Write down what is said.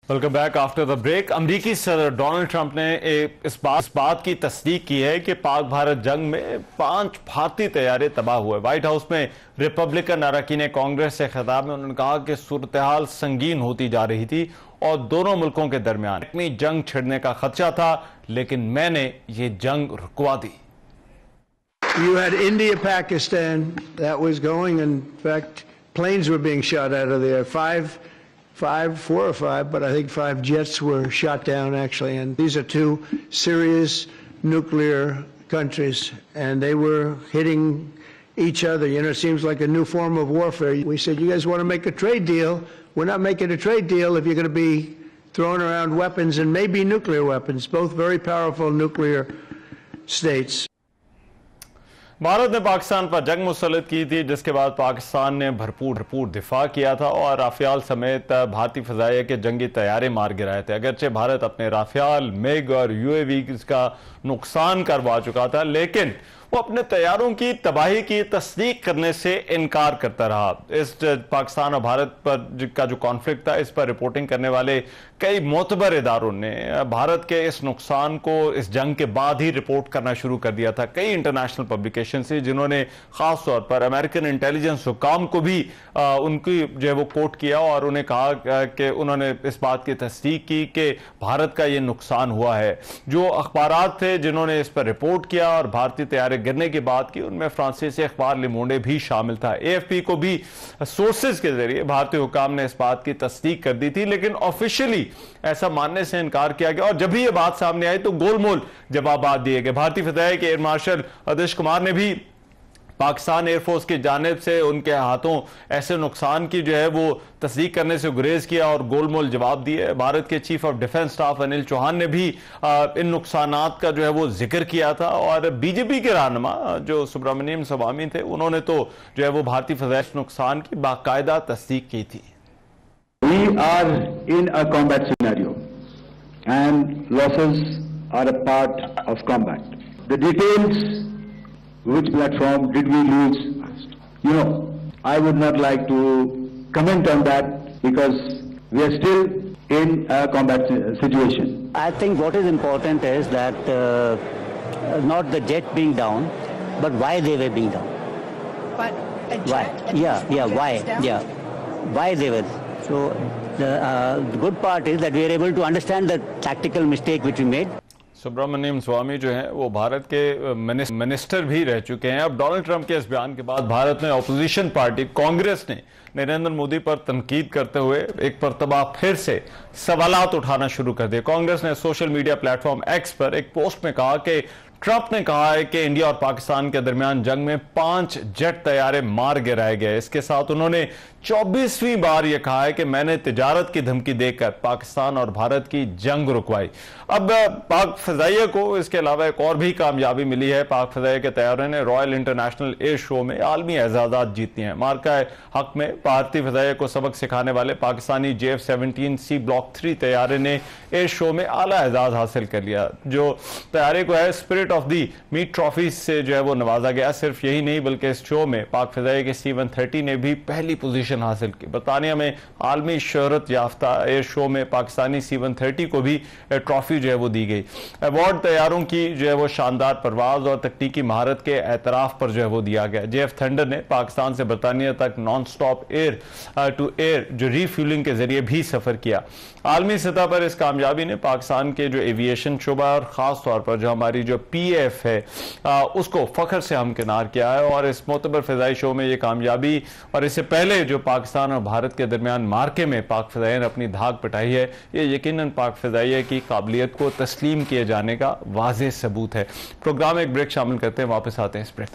Welcome back after the break. अमरीकी सदर Donald Trump ने इस बात की तस्दीक की है कि पाक भारत जंग में 5 भारतीय तैयारे तबाह हुए। व्हाइट हाउस में रिपब्लिकन अरकान कांग्रेस से खिताब में उन्होंने कहा कि सूरत हाल संगीन होती जा रही थी और दोनों मुल्कों के दरमियान इतनी जंग छिड़ने का खदशा था, लेकिन मैंने ये जंग रुकवा दी। You had India, Pakistan, that was going. In fact, planes were being shot out of there. Four or five, but I think 5 jets were shot down actually. And these are 2 serious nuclear countries, and they were hitting each other. You know, it seems like a new form of warfare. We said, you guys want to make a trade deal? We're not making a trade deal if you're going to be throwing around weapons, and maybe nuclear weapons, both very powerful nuclear states. Bharat ने पाकिस्तान पर जंग मुसल्लत की थी, जिसके बाद पाकिस्तान ने भरपूर दिफा किया था और राफेल समेत भारतीय फजाइया के जंगी तैयारे मार गिराए थे। अगरचे भारत अपने राफेल, मिग और यूएवी का नुकसान करवा चुका था, लेकिन वो अपने तैयारों की तबाही की तस्दीक करने से इनकार करता रहा। इस पाकिस्तान और भारत पर का जो कॉन्फ्लिक्ट था, इस पर रिपोर्टिंग करने वाले कई मोतबर इदारों ने भारत के इस नुकसान को इस जंग के बाद ही रिपोर्ट करना शुरू कर दिया था। कई इंटरनेशनल पब्लिकेशन से जिन्होंने खास तौर पर अमेरिकन इंटेलिजेंस हुकाम को भी उनकी जो है वो कोट किया और उन्हें कहा कि उन्होंने इस बात की तस्दीक की कि भारत का ये नुकसान हुआ है। जो अखबारात थे जिन्होंने इस पर रिपोर्ट किया और भारतीय तैयारे गिरने की बात की, उनमें फ्रांसीसी अखबार लिमोंडे भी शामिल था। एएफपी को भी सोर्सेज के जरिए भारतीय हुकाम ने इस बात की तस्दीक कर दी थी, लेकिन ऑफिशियली ऐसा मानने से इनकार किया गया और जब भी यह बात सामने आई तो गोलमोल जवाब दिए गए। भारतीय फजाइया के एयर मार्शल आदेश कुमार ने भी पाकिस्तान एयरफोर्स की जानिब से उनके हाथों ऐसे नुकसान की जो है वो तस्दीक करने से गुरेज किया और गोलमोल जवाब दिए। भारत के chief of defence staff Anil Chauhan ने भी इन नुकसानात का जो है वो जिक्र किया था और बीजेपी के रहनुमा जो सुब्रमण्यम स्वामी थे, उन्होंने तो जो है वो भारतीय फजाइया नुकसान की बाकायदा तस्दीक की थी। We are in a combat scenario and losses are a part of combat. The details, which platform did we lose? I would not like to comment on that because we are still in a combat situation. I think what is important is that not the jet being down, but why they were being down. But a jet? Why? Why they were. So the good part is that we are able to understand the tactical mistake which we made. Subramaniam स्वामी जो है वो भारत के minister भी रह चुके हैं। अब Donald Trump के इस बयान के बाद भारत में ऑपोजिशन पार्टी कांग्रेस ने नरेंद्र मोदी पर तनकीद करते हुए एक मरतबा फिर से सवालात उठाना शुरू कर दिए। कांग्रेस ने सोशल मीडिया प्लेटफॉर्म एक्स पर एक पोस्ट में कहा कि ट्रंप ने कहा है कि इंडिया और पाकिस्तान के दरमियान जंग में 5 जेट तैयारे मार गिराए गए। इसके साथ उन्होंने 24वीं बार यह कहा है कि मैंने तिजारत की धमकी देकर पाकिस्तान और भारत की जंग रुकवाई। अब पाक फजाइया को इसके अलावा एक और भी कामयाबी मिली है। पाक फजाइया के तैयारों ने रॉयल इंटरनेशनल एयर शो में आलमी एजाजात जीती हैं। मार्का हक में भारतीय फजाइया को सबक सिखाने वाले पाकिस्तानी JF-17C ब्लॉक 3 तैयारे ने एयर शो में आला एजाज हासिल कर लिया। जो तैयारे को है spirit of the meet trophy से जो है वो नवाजा गया। सिर्फ यही नहीं बल्कि इस शो में पाक फजाइया के C-130 ने भी पहली पोजीशन हासिल की। बरतानिया में आलमी शोहरत याफ्ता एयर शो में पाकिस्तानी C-130 को भी ट्रॉफी जो है वो दी गई। अवार्ड तैयारों की जो है वो शानदार परवाज और तकनीकी महारत के एतराफ पर जो है वो दिया गया। JF थंडर ने पाकिस्तान से बरतानिया तक non stop air to air जो रीफ्यूलिंग के जरिए भी सफर किया। आलमी सतह पर इस कामयाबी ने पाकिस्तान के जो एविएशन शोबा और खास तौर पर जो हमारी जो PF है उसको फख्र से हमकिनार किया है और इस मोतबर फिजाई शो में ये कामयाबी और इससे पहले जो पाकिस्तान और भारत के दरमियान मार्के में पाक फजाइया ने अपनी धाक पिटाई है, ये यकीनन पाक फजाइया की काबिलियत को तस्लीम किए जाने का वाज़ेह सबूत है। प्रोग्राम एक ब्रेक शामिल करते हैं, वापस आते हैं इस ब्रेक।